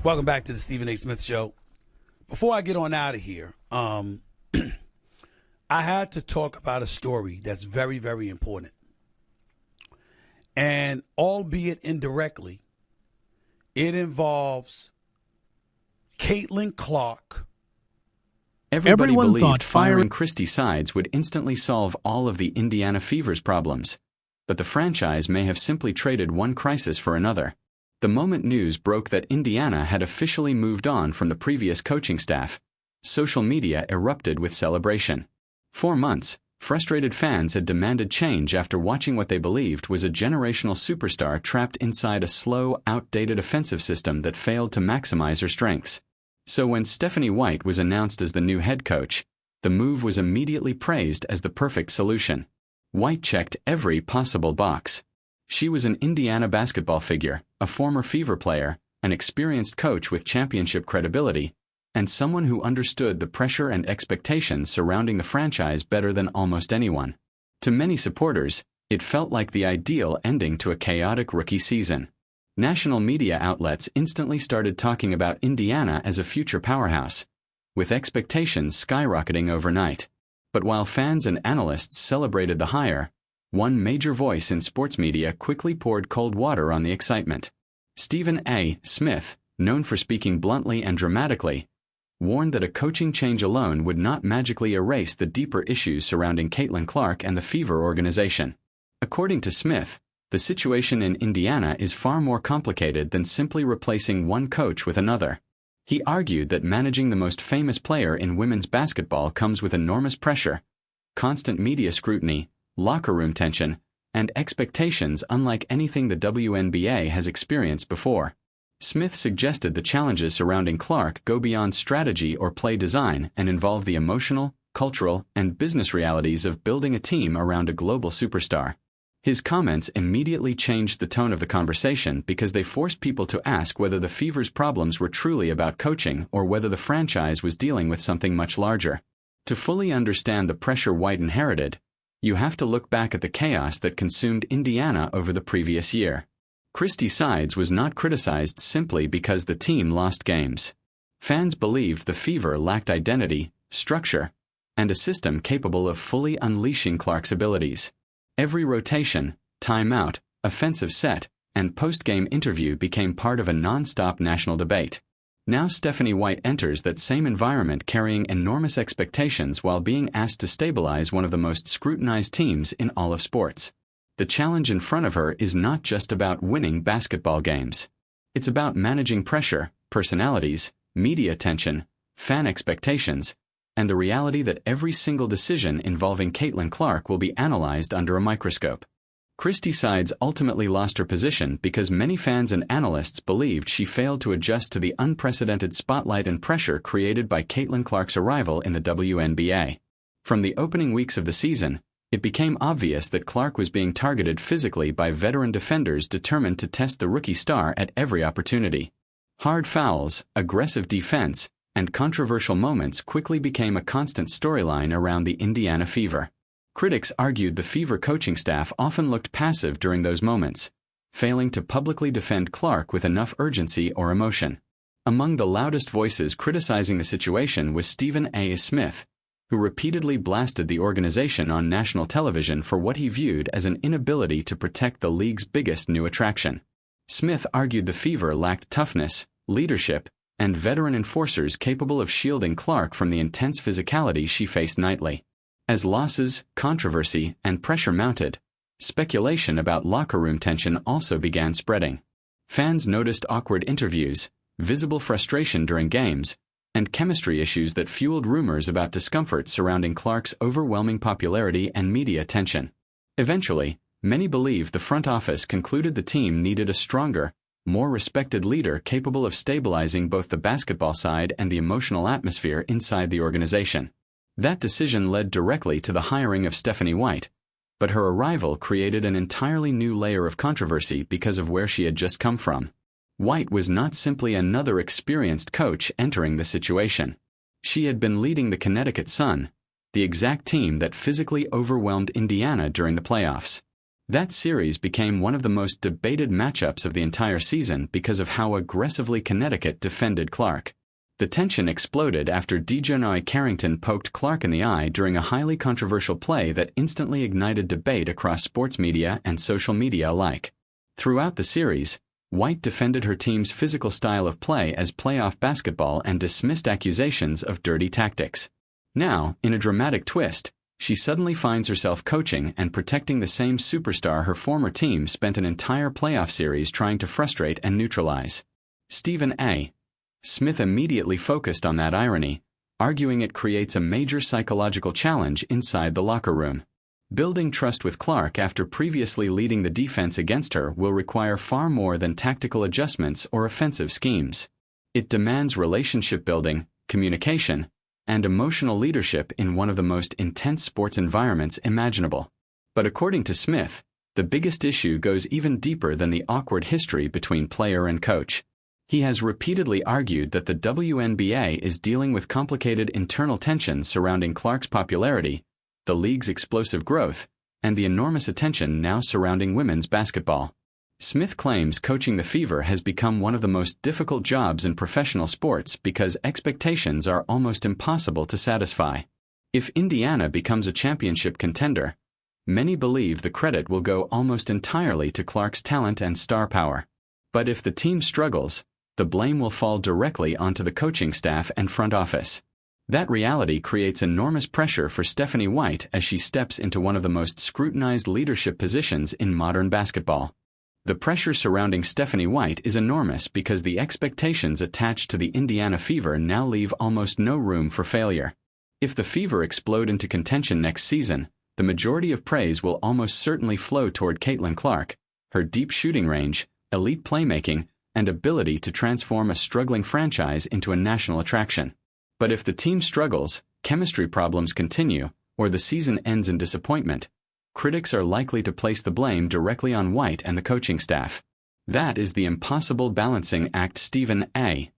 Welcome back to the Stephen A. Smith Show. Before I get on out of here, I had to talk about a story that's very, very important. And albeit indirectly, it involves Caitlin Clark. Everybody believed firing Christy Sides would instantly solve all of the Indiana Fever's problems. But the franchise may have simply traded one crisis for another. The moment news broke that Indiana had officially moved on from the previous coaching staff, social media erupted with celebration. For months, frustrated fans had demanded change after watching what they believed was a generational superstar trapped inside a slow, outdated offensive system that failed to maximize her strengths. So when Stephanie White was announced as the new head coach, the move was immediately praised as the perfect solution. White checked every possible box. She was an Indiana basketball figure, a former Fever player, an experienced coach with championship credibility, and someone who understood the pressure and expectations surrounding the franchise better than almost anyone. To many supporters, it felt like the ideal ending to a chaotic rookie season. National media outlets instantly started talking about Indiana as a future powerhouse, with expectations skyrocketing overnight. But while fans and analysts celebrated the hire, one major voice in sports media quickly poured cold water on the excitement. Stephen A. Smith, known for speaking bluntly and dramatically, warned that a coaching change alone would not magically erase the deeper issues surrounding Caitlin Clark and the Fever organization. According to Smith, the situation in Indiana is far more complicated than simply replacing one coach with another. He argued that managing the most famous player in women's basketball comes with enormous pressure, constant media scrutiny, locker room tension, and expectations unlike anything the WNBA has experienced before. Smith suggested the challenges surrounding Clark go beyond strategy or play design and involve the emotional, cultural, and business realities of building a team around a global superstar. His comments immediately changed the tone of the conversation because they forced people to ask whether the Fever's problems were truly about coaching or whether the franchise was dealing with something much larger. To fully understand the pressure White inherited, you have to look back at the chaos that consumed Indiana over the previous year. Christy Sides was not criticized simply because the team lost games. Fans believed the Fever lacked identity, structure, and a system capable of fully unleashing Clark's abilities. Every rotation, timeout, offensive set, and post-game interview became part of a non-stop national debate. Now Stephanie White enters that same environment carrying enormous expectations while being asked to stabilize one of the most scrutinized teams in all of sports. The challenge in front of her is not just about winning basketball games. It's about managing pressure, personalities, media attention, fan expectations, and the reality that every single decision involving Caitlin Clark will be analyzed under a microscope. Christy Sides ultimately lost her position because many fans and analysts believed she failed to adjust to the unprecedented spotlight and pressure created by Caitlin Clark's arrival in the WNBA. From the opening weeks of the season, it became obvious that Clark was being targeted physically by veteran defenders determined to test the rookie star at every opportunity. Hard fouls, aggressive defense, and controversial moments quickly became a constant storyline around the Indiana Fever. Critics argued the Fever coaching staff often looked passive during those moments, failing to publicly defend Clark with enough urgency or emotion. Among the loudest voices criticizing the situation was Stephen A. Smith, who repeatedly blasted the organization on national television for what he viewed as an inability to protect the league's biggest new attraction. Smith argued the Fever lacked toughness, leadership, and veteran enforcers capable of shielding Clark from the intense physicality she faced nightly. As losses, controversy, and pressure mounted, speculation about locker room tension also began spreading. Fans noticed awkward interviews, visible frustration during games, and chemistry issues that fueled rumors about discomfort surrounding Clark's overwhelming popularity and media attention. Eventually, many believe the front office concluded the team needed a stronger, more respected leader capable of stabilizing both the basketball side and the emotional atmosphere inside the organization. That decision led directly to the hiring of Stephanie White, but her arrival created an entirely new layer of controversy because of where she had just come from. White was not simply another experienced coach entering the situation. She had been leading the Connecticut Sun, the exact team that physically overwhelmed Indiana during the playoffs. That series became one of the most debated matchups of the entire season because of how aggressively Connecticut defended Clark. The tension exploded after Dejonoe Carrington poked Clark in the eye during a highly controversial play that instantly ignited debate across sports media and social media alike. Throughout the series, White defended her team's physical style of play as playoff basketball and dismissed accusations of dirty tactics. Now, in a dramatic twist, she suddenly finds herself coaching and protecting the same superstar her former team spent an entire playoff series trying to frustrate and neutralize. Stephen A. Smith immediately focused on that irony, arguing it creates a major psychological challenge inside the locker room. Building trust with Clark after previously leading the defense against her will require far more than tactical adjustments or offensive schemes. It demands relationship building, communication, and emotional leadership in one of the most intense sports environments imaginable. But according to Smith, the biggest issue goes even deeper than the awkward history between player and coach. He has repeatedly argued that the WNBA is dealing with complicated internal tensions surrounding Clark's popularity, the league's explosive growth, and the enormous attention now surrounding women's basketball. Smith claims coaching the Fever has become one of the most difficult jobs in professional sports because expectations are almost impossible to satisfy. If Indiana becomes a championship contender, many believe the credit will go almost entirely to Clark's talent and star power. But if the team struggles, the blame will fall directly onto the coaching staff and front office. That reality creates enormous pressure for Stephanie White as she steps into one of the most scrutinized leadership positions in modern basketball. The pressure surrounding Stephanie White is enormous because the expectations attached to the Indiana Fever now leave almost no room for failure. If the Fever explode into contention next season, the majority of praise will almost certainly flow toward Caitlin Clark, her deep shooting range, elite playmaking, and ability to transform a struggling franchise into a national attraction. But if the team struggles, chemistry problems continue, or the season ends in disappointment, critics are likely to place the blame directly on White and the coaching staff. That is the impossible balancing act Stephen A.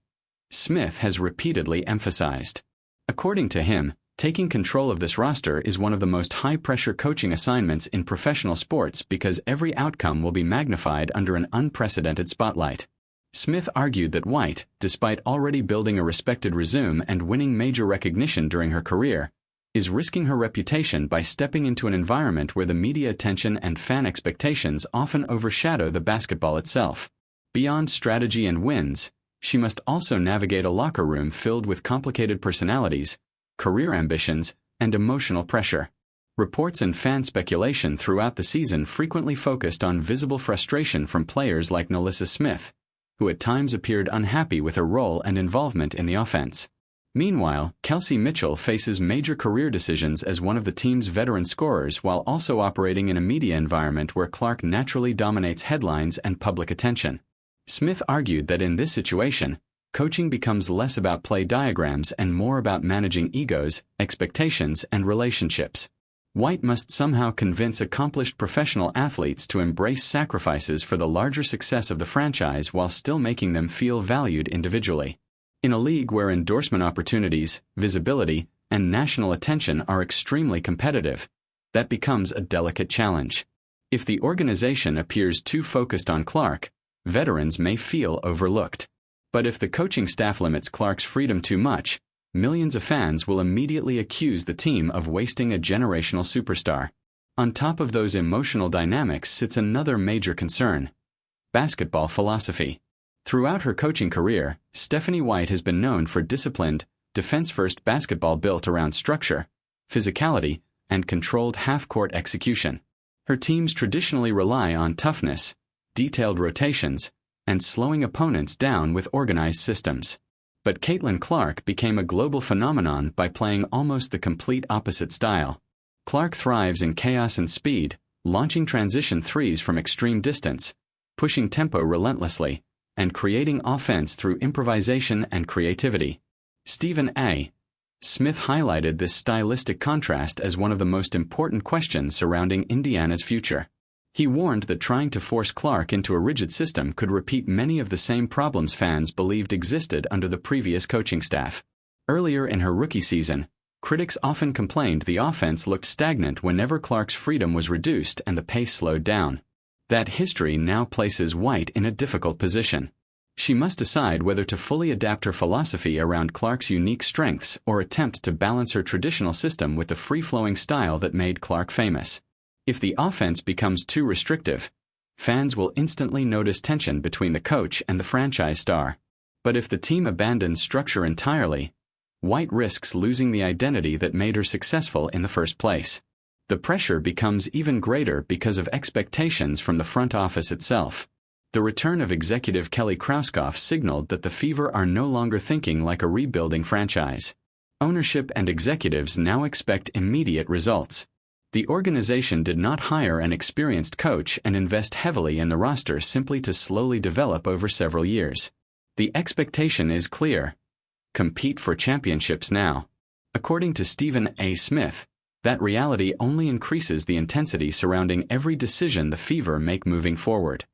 Smith has repeatedly emphasized. According to him, taking control of this roster is one of the most high-pressure coaching assignments in professional sports because every outcome will be magnified under an unprecedented spotlight. Smith argued that White, despite already building a respected resume and winning major recognition during her career, is risking her reputation by stepping into an environment where the media attention and fan expectations often overshadow the basketball itself. Beyond strategy and wins, she must also navigate a locker room filled with complicated personalities, career ambitions, and emotional pressure. Reports and fan speculation throughout the season frequently focused on visible frustration from players like Nalissa Smith, who at times appeared unhappy with her role and involvement in the offense. Meanwhile, Kelsey Mitchell faces major career decisions as one of the team's veteran scorers while also operating in a media environment where Clark naturally dominates headlines and public attention. Smith argued that in this situation, coaching becomes less about play diagrams and more about managing egos, expectations, and relationships. White must somehow convince accomplished professional athletes to embrace sacrifices for the larger success of the franchise while still making them feel valued individually. In a league where endorsement opportunities, visibility, and national attention are extremely competitive, that becomes a delicate challenge. If the organization appears too focused on Clark, veterans may feel overlooked. But if the coaching staff limits Clark's freedom too much, millions of fans will immediately accuse the team of wasting a generational superstar. On top of those emotional dynamics sits another major concern: basketball philosophy. Throughout her coaching career, Stephanie White has been known for disciplined, defense-first basketball built around structure, physicality, and controlled half-court execution. Her teams traditionally rely on toughness, detailed rotations, and slowing opponents down with organized systems. But Caitlin Clark became a global phenomenon by playing almost the complete opposite style. Clark thrives in chaos and speed, launching transition threes from extreme distance, pushing tempo relentlessly, and creating offense through improvisation and creativity. Stephen A. Smith highlighted this stylistic contrast as one of the most important questions surrounding Indiana's future. He warned that trying to force Clark into a rigid system could repeat many of the same problems fans believed existed under the previous coaching staff. Earlier in her rookie season, Critics often complained the offense looked stagnant whenever Clark's freedom was reduced and the pace slowed down. That history now places White in a difficult position. She must decide whether to fully adapt her philosophy around Clark's unique strengths or attempt to balance her traditional system with the free-flowing style that made Clark famous. If the offense becomes too restrictive, fans will instantly notice tension between the coach and the franchise star. But if the team abandons structure entirely, White risks losing the identity that made her successful in the first place. The pressure becomes even greater because of expectations from the front office itself. The return of executive Kelly Krauskopf signaled that the Fever are no longer thinking like a rebuilding franchise. Ownership and executives now expect immediate results. The organization did not hire an experienced coach and invest heavily in the roster simply to slowly develop over several years. The expectation is clear. Compete for championships now. According to Stephen A. Smith, that reality only increases the intensity surrounding every decision the Fever make moving forward.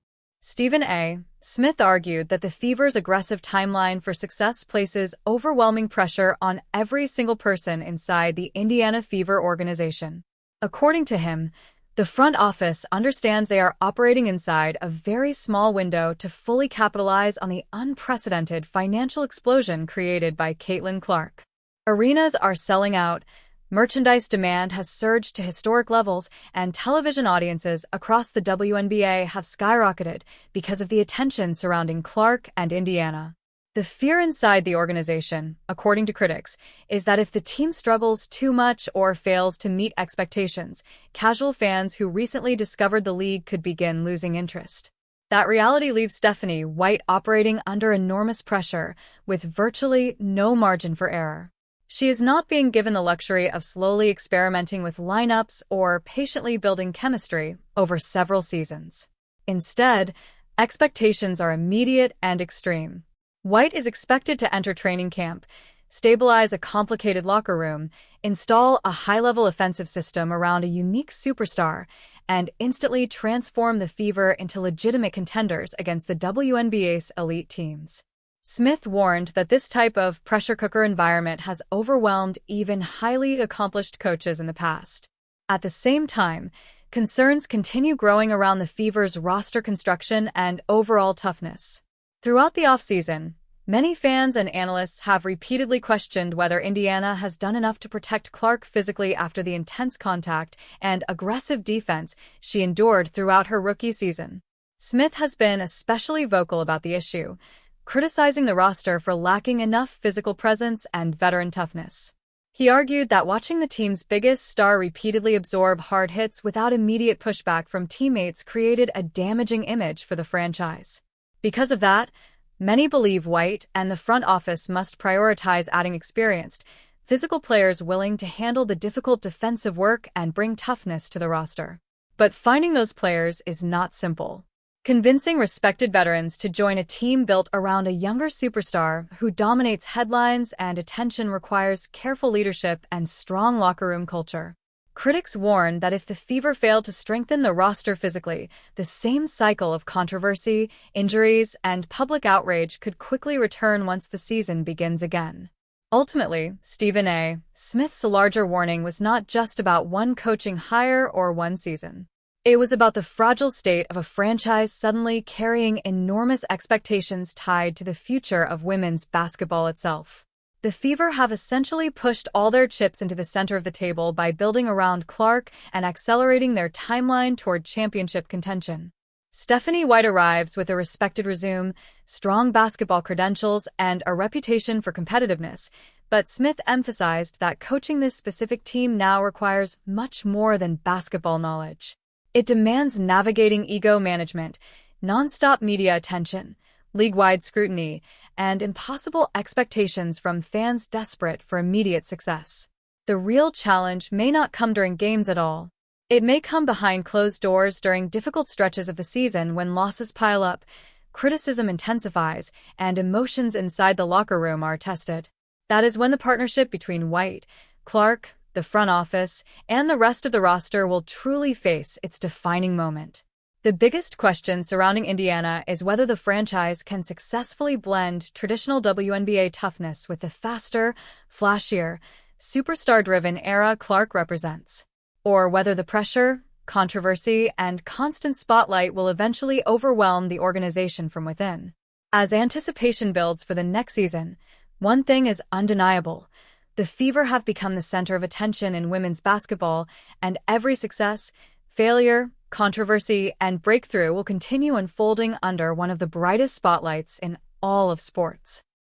Stephen A. Smith argued that the Fever's aggressive timeline for success places overwhelming pressure on every single person inside the Indiana Fever organization. According to him, the front office understands they are operating inside a very small window to fully capitalize on the unprecedented financial explosion created by Caitlin Clark. Arenas are selling out, merchandise demand has surged to historic levels, and television audiences across the WNBA have skyrocketed because of the attention surrounding Clark and Indiana. The fear inside the organization, according to critics, is that if the team struggles too much or fails to meet expectations, casual fans who recently discovered the league could begin losing interest. That reality leaves Stephanie White operating under enormous pressure, with virtually no margin for error. She is not being given the luxury of slowly experimenting with lineups or patiently building chemistry over several seasons. Instead, expectations are immediate and extreme. White is expected to enter training camp, stabilize a complicated locker room, install a high-level offensive system around a unique superstar, and instantly transform the Fever into legitimate contenders against the WNBA's elite teams. Smith warned that this type of pressure cooker environment has overwhelmed even highly accomplished coaches in the past. At the same time, concerns continue growing around the Fever's roster construction and overall toughness. Throughout the offseason, many fans and analysts have repeatedly questioned whether Indiana has done enough to protect Clark physically after the intense contact and aggressive defense she endured throughout her rookie season. Smith has been especially vocal about the issue, criticizing the roster for lacking enough physical presence and veteran toughness. He argued that watching the team's biggest star repeatedly absorb hard hits without immediate pushback from teammates created a damaging image for the franchise. Because of that, many believe White and the front office must prioritize adding experienced, physical players willing to handle the difficult defensive work and bring toughness to the roster. But finding those players is not simple. Convincing respected veterans to join a team built around a younger superstar who dominates headlines and attention requires careful leadership and strong locker room culture. Critics warn that if the Fever fail to strengthen the roster physically, the same cycle of controversy, injuries, and public outrage could quickly return once the season begins again. Ultimately, Stephen A. Smith's larger warning was not just about one coaching hire or one season. It was about the fragile state of a franchise suddenly carrying enormous expectations tied to the future of women's basketball itself. The Fever have essentially pushed all their chips into the center of the table by building around Clark and accelerating their timeline toward championship contention. Stephanie White arrives with a respected resume, strong basketball credentials, and a reputation for competitiveness, but Smith emphasized that coaching this specific team now requires much more than basketball knowledge. It demands navigating ego management, nonstop media attention, league-wide scrutiny, and impossible expectations from fans desperate for immediate success. The real challenge may not come during games at all. It may come behind closed doors during difficult stretches of the season when losses pile up, criticism intensifies, and emotions inside the locker room are tested. That is when the partnership between White, Clark, the front office, and the rest of the roster will truly face its defining moment. The biggest question surrounding Indiana is whether the franchise can successfully blend traditional WNBA toughness with the faster, flashier, superstar-driven era Clark represents, or whether the pressure, controversy, and constant spotlight will eventually overwhelm the organization from within. As anticipation builds for the next season, one thing is undeniable. The Fever have become the center of attention in women's basketball, and every success, failure, controversy, and breakthrough will continue unfolding under one of the brightest spotlights in all of sports.